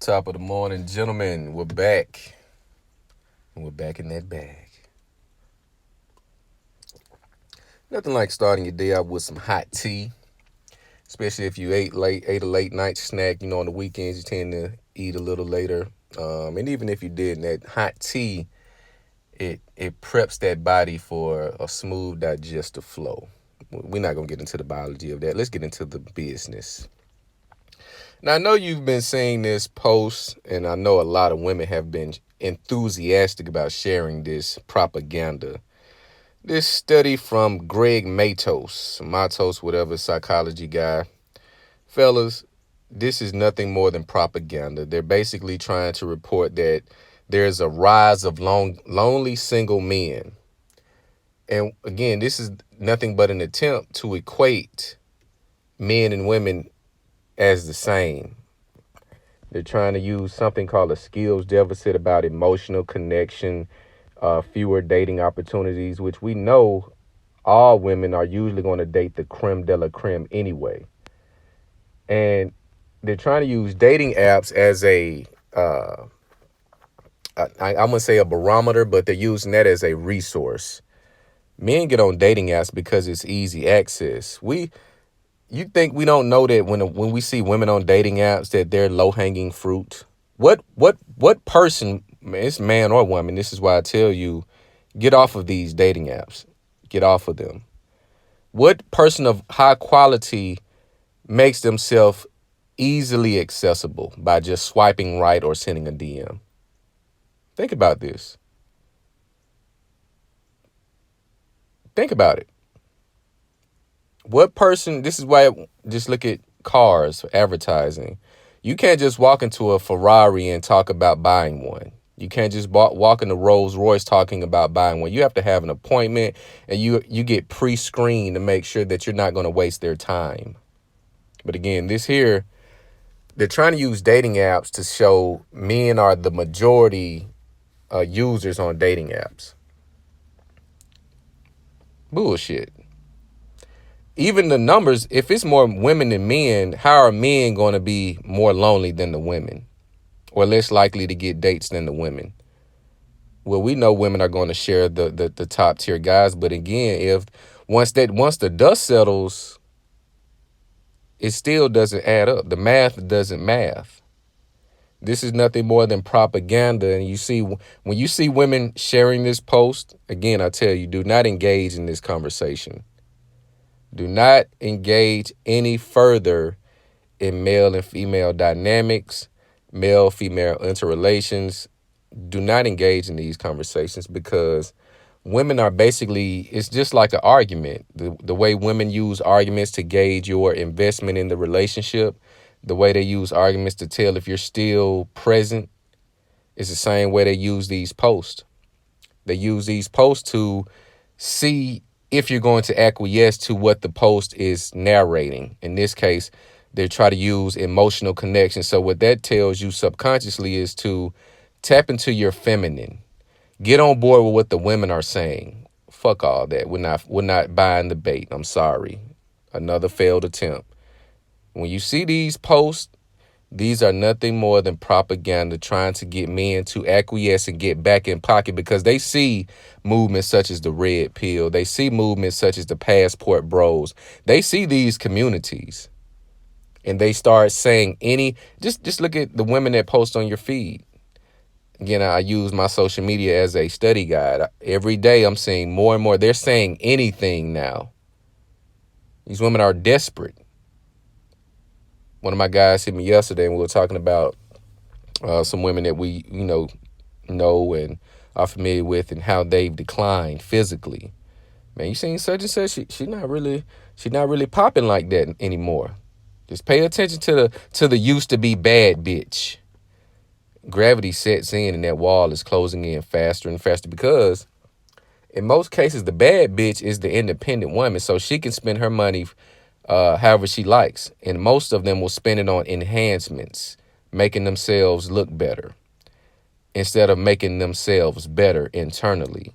Top of the morning, gentlemen. We're back. And we're back in that bag. Nothing like starting your day out with some hot tea, especially if you ate a late night snack. On the weekends, you tend to eat a little later. And even if you didn't, that hot tea, it preps that body for a smooth digestive flow. We're not going to get into the biology of that. Let's get into the business. Now, I know you've been seeing this post, and I know a lot of women have been enthusiastic about sharing this propaganda. This study from Greg Matos, whatever, psychology guy. Fellas, this is nothing more than propaganda. They're basically trying to report that there's a rise of lonely single men. And again, this is nothing but an attempt to equate men and women as the same. They're trying to use something called a skills deficit about emotional connection, fewer dating opportunities, which we know all women are usually going to date the creme de la creme anyway. And they're trying to use dating apps as I'm going to say a barometer, but they're using that as a resource. Men get on dating apps because it's easy access. You think we don't know that when we see women on dating apps that they're low-hanging fruit? What person, it's man or woman, this is why I tell you, get off of these dating apps. Get off of them. What person of high quality makes themselves easily accessible by just swiping right or sending a DM? Think about this. Think about it. What person, this is why, just look at cars, advertising. You can't just walk into a Ferrari and talk about buying one. You can't just walk into Rolls Royce talking about buying one. You have to have an appointment, and you get pre-screened to make sure that you're not going to waste their time. But again, they're trying to use dating apps to show men are the majority users on dating apps. Bullshit. Even the numbers, if it's more women than men, how are men going to be more lonely than the women or less likely to get dates than the women? Well, we know women are going to share the top tier guys. But again, if once the dust settles, it still doesn't add up. The math doesn't math. This is nothing more than propaganda. And when you see women sharing this post, again, I tell you, do not engage in this conversation. Do not engage any further in male and female dynamics, male-female interrelations. Do not engage in these conversations because women are basically, it's just like an argument. The way women use arguments to gauge your investment in the relationship, the way they use arguments to tell if you're still present, is the same way they use these posts. They use these posts to see if you're going to acquiesce to what the post is narrating. In this case, they try to use emotional connection. So what that tells you subconsciously is to tap into your feminine. Get on board with what the women are saying. Fuck all that. We're not buying the bait. I'm sorry. Another failed attempt. When you see these posts, these are nothing more than propaganda trying to get men to acquiesce and get back in pocket because they see movements such as the Red Pill. They see movements such as the Passport Bros. They see these communities and they start saying just look at the women that post on your feed. Again, I use my social media as a study guide. Every day I'm seeing more and more. They're saying anything now. These women are desperate. One of my guys hit me yesterday and we were talking about some women that we, know and are familiar with and how they've declined physically. Man, you seen such and such? She's not really popping like that anymore. Just pay attention to the used to be bad bitch. Gravity sets in and that wall is closing in faster and faster because in most cases the bad bitch is the independent woman, so she can spend her money however she likes. And most of them will spend it on enhancements, making themselves look better instead of making themselves better internally.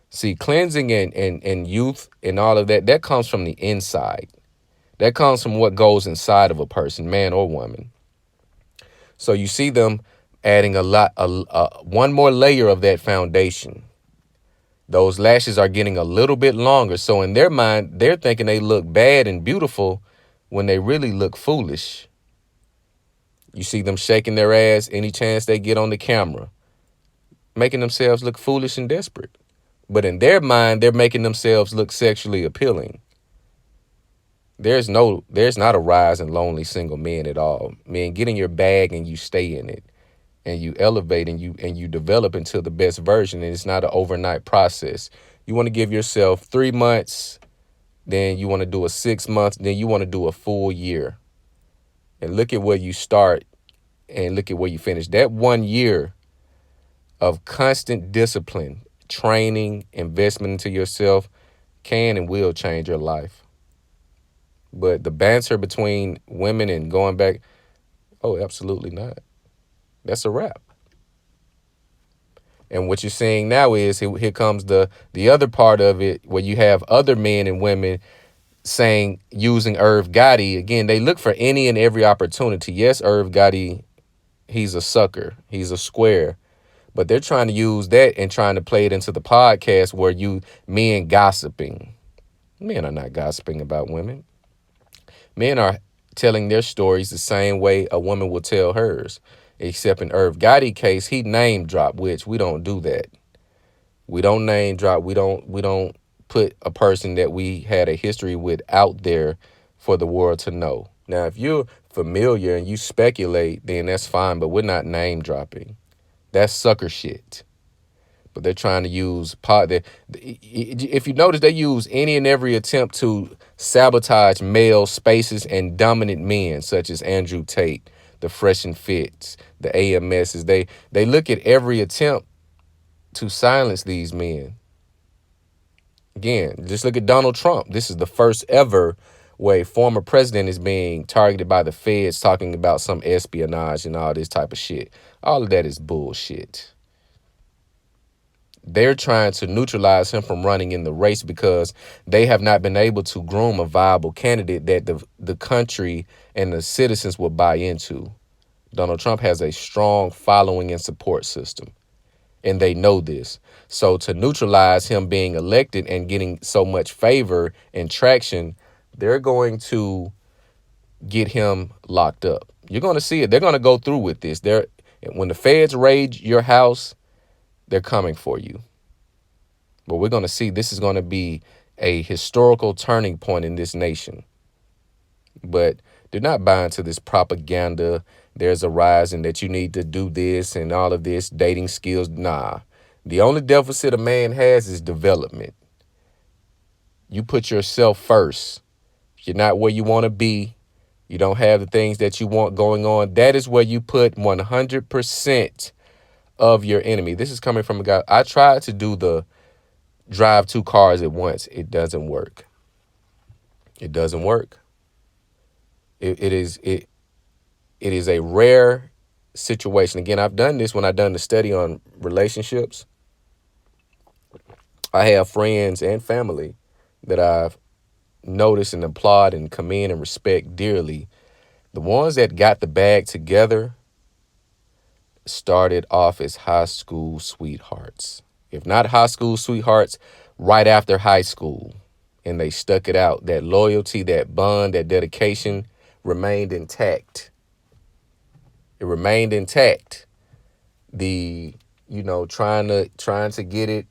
See, cleansing and youth and all of that comes from the inside. That comes from what goes inside of a person, man or woman. So you see them adding one more layer of that foundation. Those lashes are getting a little bit longer. So in their mind, they're thinking they look bad and beautiful when they really look foolish. You see them shaking their ass any chance they get on the camera, making themselves look foolish and desperate. But in their mind, they're making themselves look sexually appealing. There's not a rise in lonely single men at all. Man, get in your bag and you stay in it, and you elevate and you develop into the best version. And it's not an overnight process. You want to give yourself 3 months, then you want to do a 6 months, then you want to do a full year. And look at where you start and look at where you finish. That 1 year of constant discipline, training, investment into yourself can and will change your life. But the banter between women and going back, oh, absolutely not. That's a wrap. And what you're seeing now is here comes the other part of it, where you have other men and women saying, using Irv Gotti. Again, they look for any and every opportunity. Yes, Irv Gotti, he's a sucker. He's a square. But they're trying to use that and trying to play it into the podcast where men gossiping. Men are not gossiping about women. Men are telling their stories the same way a woman will tell hers. Except in Irv Gotti case, he name dropped, which we don't do that. We don't name drop. We don't put a person that we had a history with out there for the world to know. Now, if you're familiar and you speculate, then that's fine, but we're not name dropping. That's sucker shit. But they're trying to use if you notice, they use any and every attempt to sabotage male spaces and dominant men, such as Andrew Tate, the Fresh and Fits, the AMSs. They look at every attempt to silence these men. Again, just look at Donald Trump. This is the first ever where a former president is being targeted by the feds, talking about some espionage and all this type of shit. All of that is bullshit. They're trying to neutralize him from running in the race because they have not been able to groom a viable candidate that the country and the citizens will buy into. Donald Trump has a strong following and support system, and they know this. So to neutralize him being elected and getting so much favor and traction, they're going to get him locked up. You're going to see it. They're going to go through with this. When the feds raid your house, they're coming for you. But we're going to see this is going to be a historical turning point in this nation. But they're not buying to this propaganda. There's a rise and that you need to do this and all of this, dating skills. Nah. The only deficit a man has is development. You put yourself first. If you're not where you want to be, you don't have the things that you want going on, that is where you put 100% of your enemy. This is coming from a guy. I tried to do the drive 2 cars at once. It doesn't work. It doesn't work. It is a rare situation. Again, I've done this when I've done the study on relationships. I have friends and family that I've noticed and applaud and commend and respect dearly. The ones that got the bag together started off as high school sweethearts. If not high school sweethearts, right after high school. And they stuck it out. That loyalty, that bond, that dedication remained intact. It remained intact. Trying to get it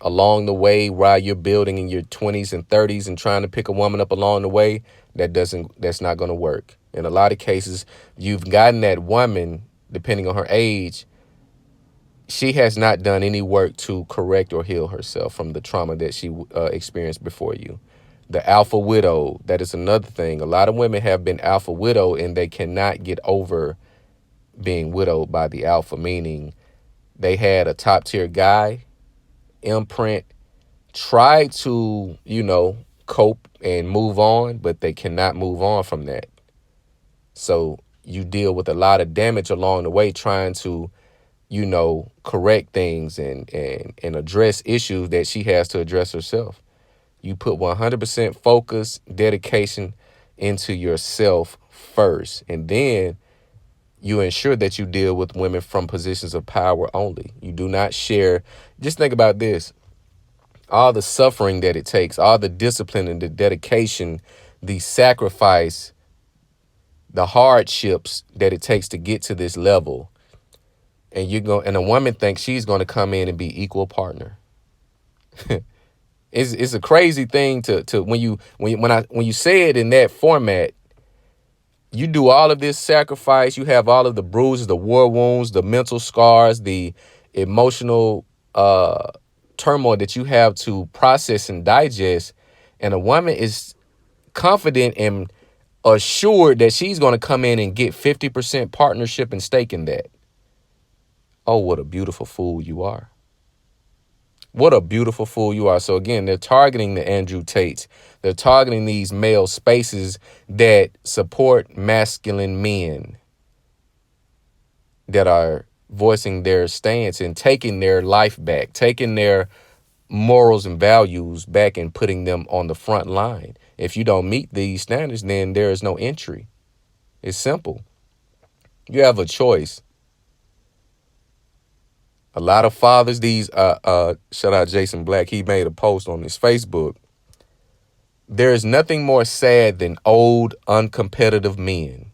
along the way while you're building in your 20s and 30s and trying to pick a woman up along the way, that's not going to work. In a lot of cases, you've gotten that woman, depending on her age, she has not done any work to correct or heal herself from the trauma that she experienced before you. The alpha widow, that is another thing. A lot of women have been alpha widow and they cannot get over being widowed by the alpha, meaning they had a top tier guy, imprint, try to, cope and move on, but they cannot move on from that. So you deal with a lot of damage along the way trying to, correct things and address issues that she has to address herself. You put 100% focus, dedication into yourself first. And then you ensure that you deal with women from positions of power only. You do not share. Just think about this. All the suffering that it takes, all the discipline and the dedication, the sacrifice, the hardships that it takes to get to this level. And a woman thinks she's going to come in and be equal partner. It's a crazy thing to when you say it in that format. You do all of this sacrifice. You have all of the bruises, the war wounds, the mental scars, the emotional turmoil that you have to process and digest. And a woman is confident and assured that she's going to come in and get 50% partnership and stake in that. Oh, what a beautiful fool you are. What a beautiful fool you are. So again, they're targeting the Andrew Tates. They're targeting these male spaces that support masculine men that are voicing their stance and taking their life back, taking their morals and values back and putting them on the front line. If you don't meet these standards, then there is no entry. It's simple. You have a choice. A lot of fathers, shout out Jason Black, he made a post on his Facebook. There is nothing more sad than old, uncompetitive men.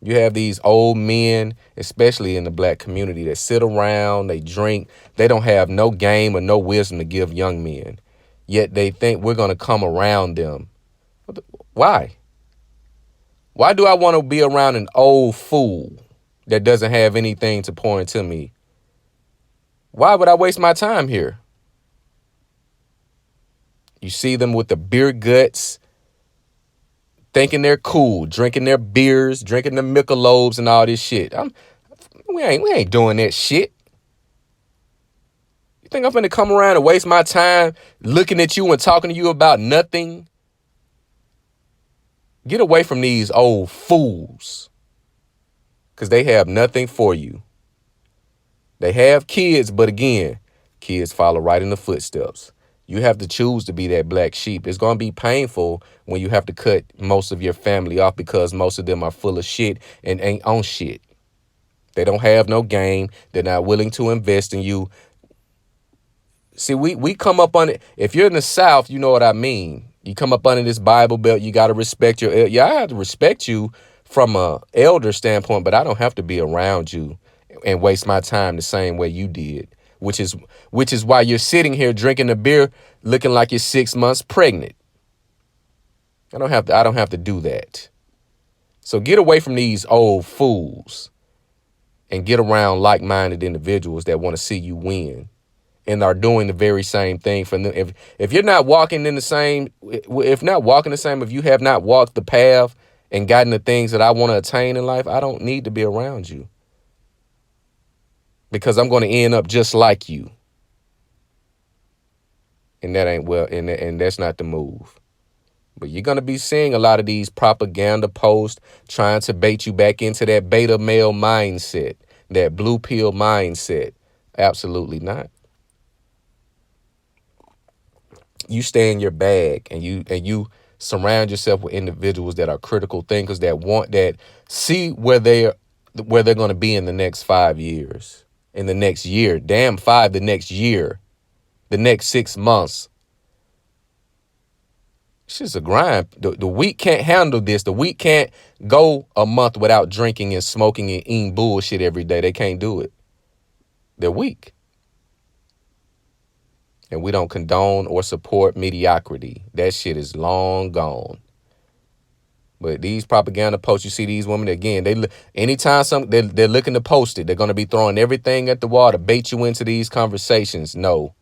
You have these old men, especially in the black community, that sit around, they drink, they don't have no game or no wisdom to give young men. Yet they think we're going to come around them. Why? Why do I want to be around an old fool that doesn't have anything to pour into me? Why would I waste my time here? You see them with the beer guts, thinking they're cool, drinking their beers, drinking the Michelobes and all this shit. We ain't doing that shit. You think I'm finna come around and waste my time looking at you and talking to you about nothing? Get away from these old fools, because they have nothing for you. They have kids, but again, kids follow right in the footsteps. You have to choose to be that black sheep. It's going to be painful when you have to cut most of your family off because most of them are full of shit and ain't on shit. They don't have no game. They're not willing to invest in you. See, we come up on it. If you're in the South, you know what I mean. You come up under this Bible belt, you got to respect your, I have to respect you from a elder standpoint, but I don't have to be around you and waste my time the same way you did, which is why you're sitting here drinking a beer looking like you're 6 months pregnant. I don't have to do that. So get away from these old fools and get around like-minded individuals that want to see you win and are doing the very same thing for them. If you're not walking in the same, if you have not walked the path and gotten the things that I want to attain in life, I don't need to be around you, because I'm going to end up just like you. And that ain't and that's not the move. But you're going to be seeing a lot of these propaganda posts trying to bait you back into that beta male mindset, that blue pill mindset. Absolutely not. You stay in your bag and you surround yourself with individuals that are critical thinkers, that see where they're going to be in the next 5 years, in the next year, the next year, the next 6 months. It's just a grind. The weak can't handle this. The weak can't go a month without drinking and smoking and eating bullshit every day. They can't do it. They're weak. And we don't condone or support mediocrity. That shit is long gone. But these propaganda posts, you see these women, again, anytime they're looking to post it, they're going to be throwing everything at the wall to bait you into these conversations. No.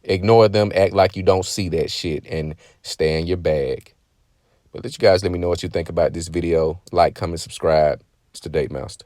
Ignore them, act like you don't see that shit, and stay in your bag. But let you guys let me know what you think about this video. Like, comment, subscribe. It's the Date Master.